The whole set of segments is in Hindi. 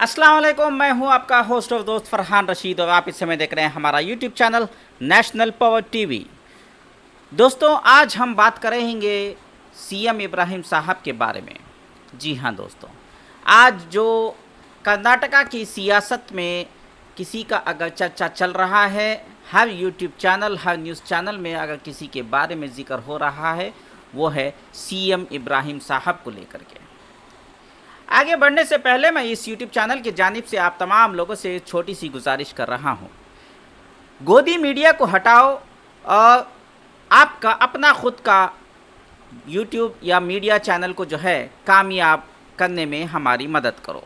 अस्सलाम वालेकुम, मैं हूं आपका होस्ट और दोस्त फरहान रशीद और आप इस समय देख रहे हैं हमारा YouTube channel national power TV. दोस्तों, आज हम बात करेंगे सीएम इब्राहिम साहब के बारे में। जी हाँ दोस्तों, आज जो कर्नाटका की सियासत में किसी का अगर चर्चा चल रहा है, हर यूट्यूब चैनल, हर न्यूज़ चैनल में अगर किसी के बारे में जिक्र हो रहा है, वो है सीएम इब्राहिम साहब को लेकर के। आगे बढ़ने से पहले मैं इस YouTube चैनल की जानिब से आप तमाम लोगों से छोटी सी गुजारिश कर रहा हूँ, गोदी मीडिया को हटाओ और आपका अपना खुद का YouTube या मीडिया चैनल को जो है कामयाब करने में हमारी मदद करो।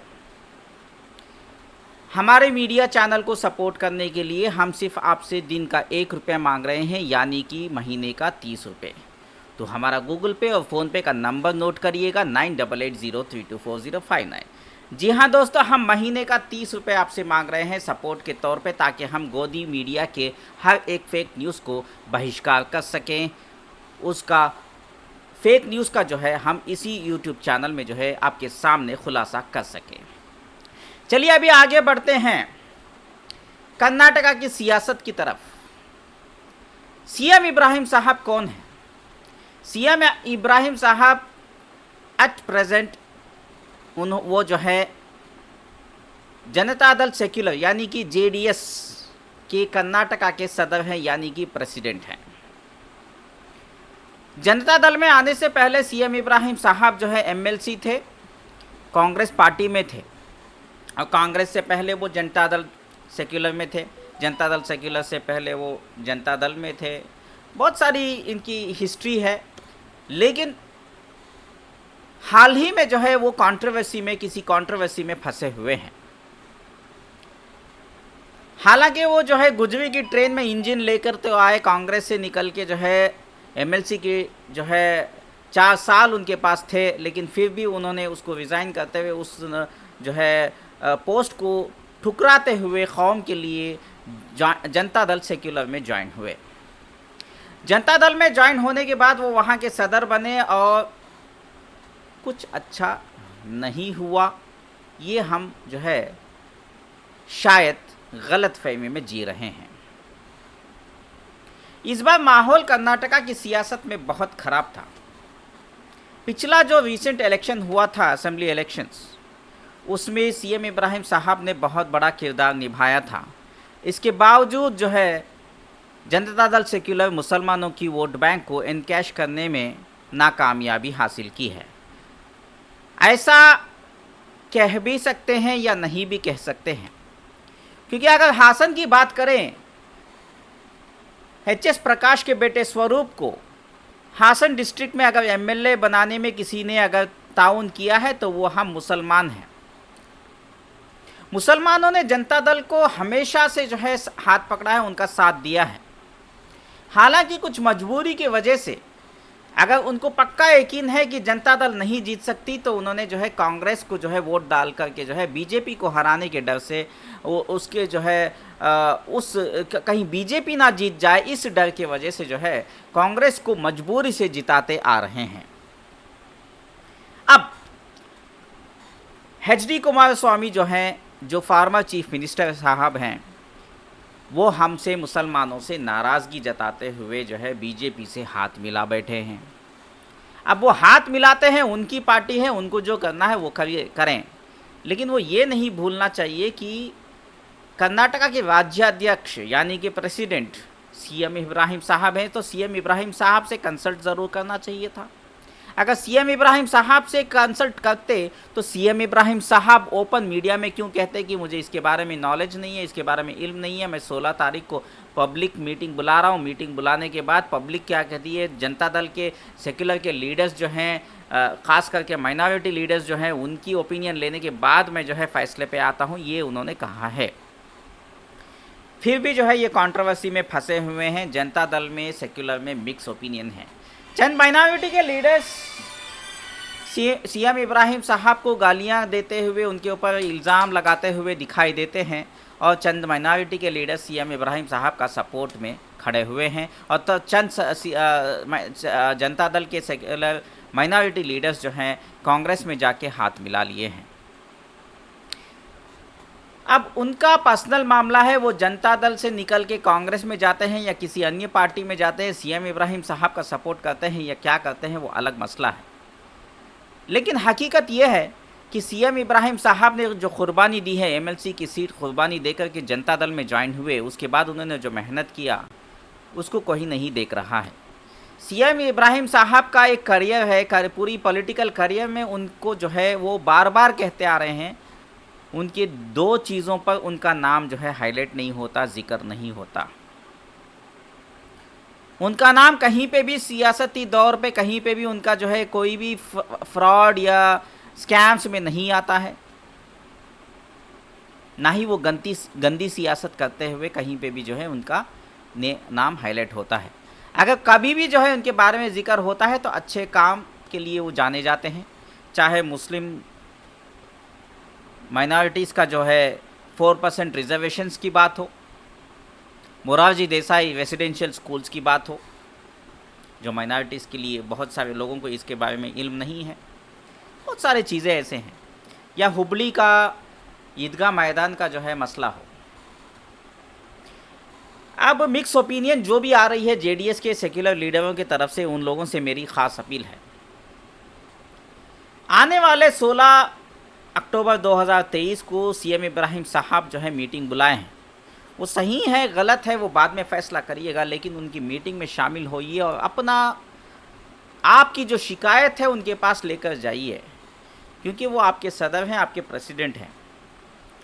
हमारे मीडिया चैनल को सपोर्ट करने के लिए हम सिर्फ आपसे दिन का 1 रुपया मांग रहे हैं, यानी कि महीने का 30 रुपये। तो हमारा गूगल पे और फ़ोनपे का नंबर नोट करिएगा 9880324059। जी हाँ दोस्तों, हम महीने का 30 रुपये आपसे मांग रहे हैं सपोर्ट के तौर पे, ताकि हम गोदी मीडिया के हर एक फेक न्यूज़ को बहिष्कार कर सकें। उसका फेक न्यूज़ का जो है हम इसी यूट्यूब चैनल में जो है आपके सामने खुलासा कर सकें। चलिए अभी आगे बढ़ते हैं कर्नाटका की सियासत की तरफ। सीएम इब्राहिम साहब कौन है? सीएम इब्राहिम साहब एट प्रेजेंट वो जो है जनता दल सेक्युलर यानी कि जेडीएस के कर्नाटका के सदर हैं, यानी कि प्रेसिडेंट हैं। जनता दल में आने से पहले सीएम इब्राहिम साहब जो है एमएलसी थे, कांग्रेस पार्टी में थे, और कांग्रेस से पहले वो जनता दल सेक्युलर में थे, जनता दल सेक्युलर से पहले वो जनता दल में थे। बहुत सारी इनकी हिस्ट्री है, लेकिन हाल ही में जो है वो किसी कंट्रोवर्सी में फंसे हुए हैं। हालांकि वो जो है गुजरी की ट्रेन में इंजन लेकर तो आए, कांग्रेस से निकल के जो है एमएलसी की जो है 4 साल उनके पास थे, लेकिन फिर भी उन्होंने उसको रिज़ाइन करते हुए उस जो है पोस्ट को ठुकराते हुए कौम के लिए जनता दल सेक्युलर में ज्वाइन हुए। जनता दल में ज्वाइन होने के बाद वो वहाँ के सदर बने और कुछ अच्छा नहीं हुआ। ये हम जो है शायद गलत फहमी में जी रहे हैं। इस बार माहौल कर्नाटका की सियासत में बहुत ख़राब था। पिछला जो रीसेंट इलेक्शन हुआ था, असेंबली इलेक्शंस, उसमें सीएम इब्राहिम साहब ने बहुत बड़ा किरदार निभाया था। इसके बावजूद जो है जनता दल सेक्युलर मुसलमानों की वोट बैंक को एनकैश करने में नाकामयाबी हासिल की है। ऐसा कह भी सकते हैं या नहीं भी कह सकते हैं, क्योंकि अगर हासन की बात करें, एचएस प्रकाश के बेटे स्वरूप को हासन डिस्ट्रिक्ट में अगर एमएलए बनाने में किसी ने अगर ताउन किया है तो वो हम मुसलमान हैं। मुसलमानों ने जनता दल को हमेशा से जो है हाथ पकड़ा है, उनका साथ दिया है। हालांकि कुछ मजबूरी की वजह से अगर उनको पक्का यकीन है कि जनता दल नहीं जीत सकती, तो उन्होंने जो है कांग्रेस को जो है वोट डाल करके जो है बीजेपी को हराने के डर से वो उसके जो है कहीं बीजेपी ना जीत जाए, इस डर की वजह से जो है कांग्रेस को मजबूरी से जिताते आ रहे हैं। अब एचडी कुमारस्वामी जो हैं, जो फार्मर चीफ मिनिस्टर साहब हैं, वो हमसे मुसलमानों से नाराज़गी जताते हुए जो है बीजेपी से हाथ मिला बैठे हैं। अब वो हाथ मिलाते हैं, उनकी पार्टी है, उनको जो करना है वो करें, लेकिन वो ये नहीं भूलना चाहिए कि कर्नाटका के राज्याध्यक्ष यानी कि प्रेसिडेंट सीएम इब्राहिम साहब हैं, तो सीएम इब्राहिम साहब से कंसल्ट ज़रूर करना चाहिए था। अगर सीएम इब्राहिम साहब से कंसल्ट करते तो सीएम इब्राहिम साहब ओपन मीडिया में क्यों कहते कि मुझे इसके बारे में नॉलेज नहीं है, इसके बारे में इल्म नहीं है, मैं 16 तारीख को पब्लिक मीटिंग बुला रहा हूँ। मीटिंग बुलाने के बाद पब्लिक क्या कहती है, जनता दल के सेक्युलर के लीडर्स जो हैं, ख़ास करके माइनॉरिटी लीडर्स जो हैं, उनकी ओपिनियन लेने के बाद मैं जो है फ़ैसले पे आता हूँ, ये उन्होंने कहा है। फिर भी जो है ये कंट्रोवर्सी में फंसे हुए हैं। जनता दल में सेक्युलर में मिक्स ओपिनियन है। चंद माइनॉरिटी के लीडर्स सीएम इब्राहिम साहब को गालियां देते हुए, उनके ऊपर इल्ज़ाम लगाते हुए दिखाई देते हैं, और चंद माइनॉरिटी के लीडर्स सीएम इब्राहिम साहब का सपोर्ट में खड़े हुए हैं, और तो चंद जनता दल के सेक्युलर माइनॉरिटी लीडर्स जो हैं कांग्रेस में जाके हाथ मिला लिए हैं। अब उनका पर्सनल मामला है, वो जनता दल से निकल के कांग्रेस में जाते हैं या किसी अन्य पार्टी में जाते हैं, सीएम इब्राहिम साहब का सपोर्ट करते हैं या क्या करते हैं, वो अलग मसला है। लेकिन हकीकत यह है कि सीएम इब्राहिम साहब ने जो कुर्बानी दी है, एमएलसी की सीट कुर्बानी देकर के जनता दल में ज्वाइन हुए, उसके बाद उन्होंने जो मेहनत किया उसको कोई नहीं देख रहा है। सीएम इब्राहिम साहब का एक करियर है, पूरी पॉलिटिकल करियर में उनको जो है वो बार बार कहते आ रहे हैं, उनकी दो चीज़ों पर उनका नाम जो है हाईलाइट नहीं होता, जिक्र नहीं होता। उनका नाम कहीं पे भी सियासती दौर पे कहीं पे भी उनका जो है कोई भी फ्रॉड या स्कैम्स में नहीं आता है, ना ही वो गंदी सियासत करते हुए कहीं पे भी जो है उनका नाम हाईलाइट होता है। अगर कभी भी जो है उनके बारे में जिक्र होता है तो अच्छे काम के लिए वो जाने जाते हैं, चाहे मुस्लिम माइनॉरिटीज़ का जो है 4% रिजर्वेशंस की बात हो, मोरारजी देसाई रेसिडेंशियल स्कूल्स की बात हो, जो माइनॉरिटीज़ के लिए बहुत सारे लोगों को इसके बारे में इल्म नहीं है, बहुत सारे चीज़ें ऐसे हैं, या हुबली का ईदगाह मैदान का जो है मसला हो। अब मिक्स ओपिनियन जो भी आ रही है जेडीएस के सेक्युलर लीडरों की तरफ से, उन लोगों से मेरी ख़ास अपील है, आने वाले 16 अक्टूबर 2023 को सीएम इब्राहिम साहब जो है मीटिंग बुलाए हैं, वो सही है गलत है वो बाद में फ़ैसला करिएगा, लेकिन उनकी मीटिंग में शामिल होइए और अपना आपकी जो शिकायत है उनके पास लेकर जाइए, क्योंकि वो आपके सदर हैं, आपके प्रेसिडेंट हैं।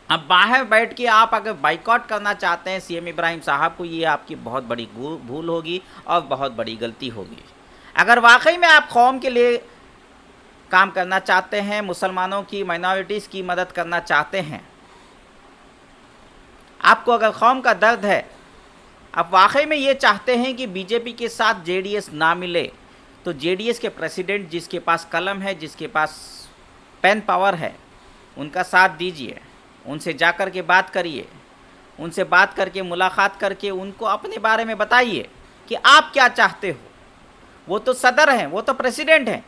अब बाहर बैठ के आप अगर बाइकआउट करना चाहते हैं सीएम इब्राहिम साहब को, ये आपकी बहुत बड़ी भूल होगी और बहुत बड़ी गलती होगी। अगर वाकई में आप कौम के लिए काम करना चाहते हैं, मुसलमानों की माइनॉरिटीज़ की मदद करना चाहते हैं, आपको अगर कौम का दर्द है, आप वाकई में ये चाहते हैं कि बीजेपी के साथ जेडीएस ना मिले, तो जेडीएस के प्रेसिडेंट जिसके पास कलम है, जिसके पास पेन पावर है, उनका साथ दीजिए, उनसे जाकर के बात करिए, उनसे बात करके मुलाकात करके उनको अपने बारे में बताइए कि आप क्या चाहते हो। वो तो सदर हैं, वो तो प्रेसिडेंट हैं।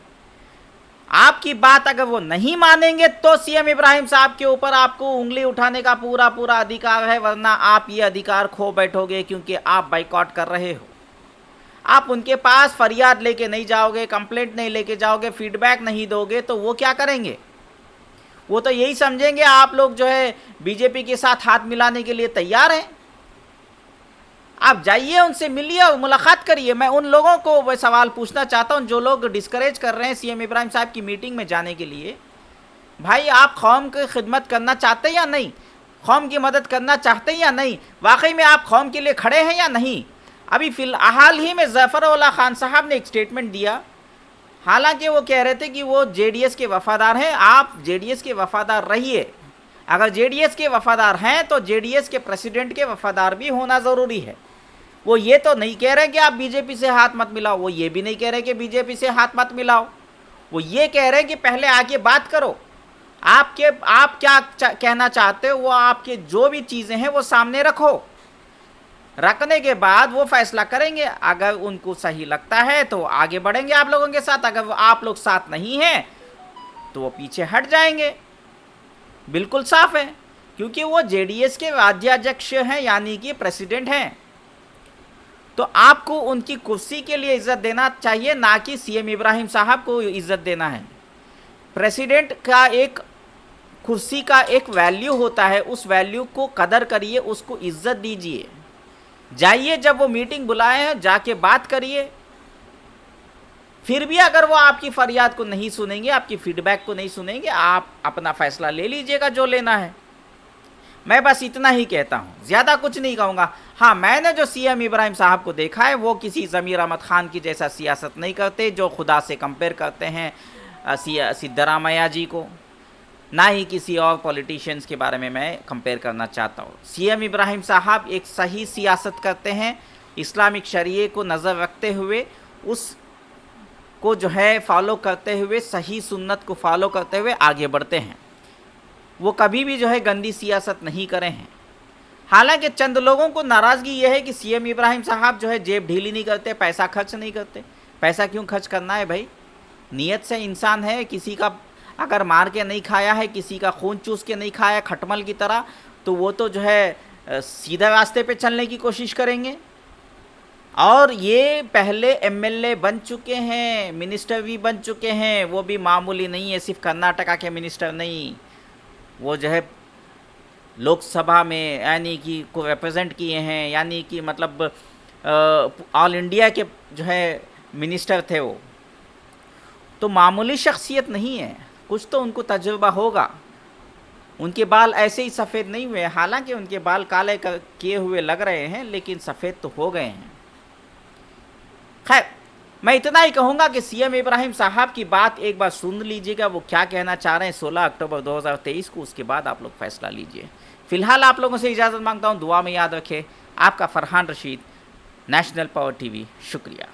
आपकी बात अगर वो नहीं मानेंगे तो सीएम इब्राहिम साहब के ऊपर आपको उंगली उठाने का पूरा अधिकार है, वरना आप ये अधिकार खो बैठोगे, क्योंकि आप बाइकआउट कर रहे हो। आप उनके पास फरियाद लेके नहीं जाओगे, कंप्लेंट नहीं लेके जाओगे, फीडबैक नहीं दोगे, तो वो क्या करेंगे? वो तो यही समझेंगे आप लोग जो है बीजेपी के साथ हाथ मिलाने के लिए तैयार हैं। आप जाइए, उनसे मिलिए और मुलाकात करिए। मैं उन लोगों को वह सवाल पूछना चाहता हूं जो लोग डिस्करेज कर रहे हैं सीएम इब्राहिम साहब की मीटिंग में जाने के लिए। भाई, आप कौम की खिदमत करना चाहते हैं या नहीं? कौम की मदद करना चाहते हैं या नहीं? वाकई में आप कौम के लिए खड़े हैं या नहीं? अभी फ़िलहाल ही में ज़फ़रुल्लाह खान साहब ने एक स्टेटमेंट दिया, हालांकि वो कह रहे थे कि वो जेडीएस के वफ़ादार हैं। आप जेडीएस के वफ़ादार रहिए। अगर जेडीएस के वफ़ादार हैं तो जेडीएस के प्रेसिडेंट के वफ़ादार भी होना ज़रूरी है। वो ये तो नहीं कह रहे कि आप बीजेपी से हाथ मत मिलाओ, वो ये भी नहीं कह रहे कि बीजेपी से हाथ मत मिलाओ। वो ये कह रहे हैं कि पहले आके बात करो, आप क्या कहना चाहते हो, वो आपके जो भी चीज़ें हैं वो सामने रखो। रखने के बाद वो फैसला करेंगे। अगर उनको सही लगता है तो आगे बढ़ेंगे आप लोगों के साथ, अगर आप लोग साथ नहीं हैं तो वो पीछे हट जाएंगे। बिल्कुल साफ है, क्योंकि वो जेडीएस के राज्याध्यक्ष हैं, यानी कि प्रेसिडेंट हैं। तो आपको उनकी कुर्सी के लिए इज्जत देना चाहिए, ना कि सीएम इब्राहिम साहब को इज्जत देना है। प्रेसिडेंट का एक कुर्सी का एक वैल्यू होता है, उस वैल्यू को कदर करिए, उसको इज्जत दीजिए। जाइए, जब वो मीटिंग बुलाए हैं जाके बात करिए। फिर भी अगर वो आपकी फरियाद को नहीं सुनेंगे, आपकी फीडबैक को नहीं सुनेंगे, आप अपना फैसला ले लीजिएगा जो लेना है। मैं बस इतना ही कहता हूँ, ज़्यादा कुछ नहीं कहूँगा। हाँ, मैंने जो सीएम इब्राहिम साहब को देखा है वो किसी ज़मीर अहमद ख़ान की जैसा सियासत नहीं करते, जो खुदा से कंपेयर करते हैं सिद्धरामैया जी को, ना ही किसी और पॉलिटिशियंस के बारे में मैं कंपेयर करना चाहता हूँ। सीएम इब्राहिम साहब एक सही सियासत करते हैं, इस्लामिक शरीय को नज़र रखते हुए, उस को जो है फॉलो करते हुए, सही सुन्नत को फॉलो करते हुए आगे बढ़ते हैं। वो कभी भी जो है गंदी सियासत नहीं करे हैं। हालांकि चंद लोगों को नाराज़गी ये है कि सीएम इब्राहिम साहब जो है जेब ढीली नहीं करते, पैसा खर्च नहीं करते। पैसा क्यों खर्च करना है भाई? नीयत से इंसान है, किसी का अगर मार के नहीं खाया है, किसी का खून चूस के नहीं खाया खटमल की तरह, तो वो तो जो है सीधा रास्ते पे चलने की कोशिश करेंगे। और ये पहले एमएलए बन चुके हैं, मिनिस्टर भी बन चुके हैं, वो भी मामूली नहीं है, सिर्फ कर्नाटका के मिनिस्टर नहीं, वो जो है लोकसभा में यानी कि को रिप्रेजेंट किए हैं, यानी कि मतलब ऑल इंडिया के जो है मिनिस्टर थे वो। तो मामूली शख्सियत नहीं है, कुछ तो उनको तजुर्बा होगा। उनके बाल ऐसे ही सफ़ेद नहीं हुए, हालांकि उनके बाल काले किए हुए लग रहे हैं, लेकिन सफ़ेद तो हो गए हैं। खैर, मैं इतना ही कहूँगा कि सीएम इब्राहिम साहब की बात एक बार सुन लीजिएगा, वो क्या कहना चाह रहे हैं 16 अक्टूबर 2023 को, उसके बाद आप लोग फैसला लीजिए। फ़िलहाल आप लोगों से इजाज़त मांगता हूँ, दुआ में याद रखें। आपका Farhan Rashid, national power TV. शुक्रिया।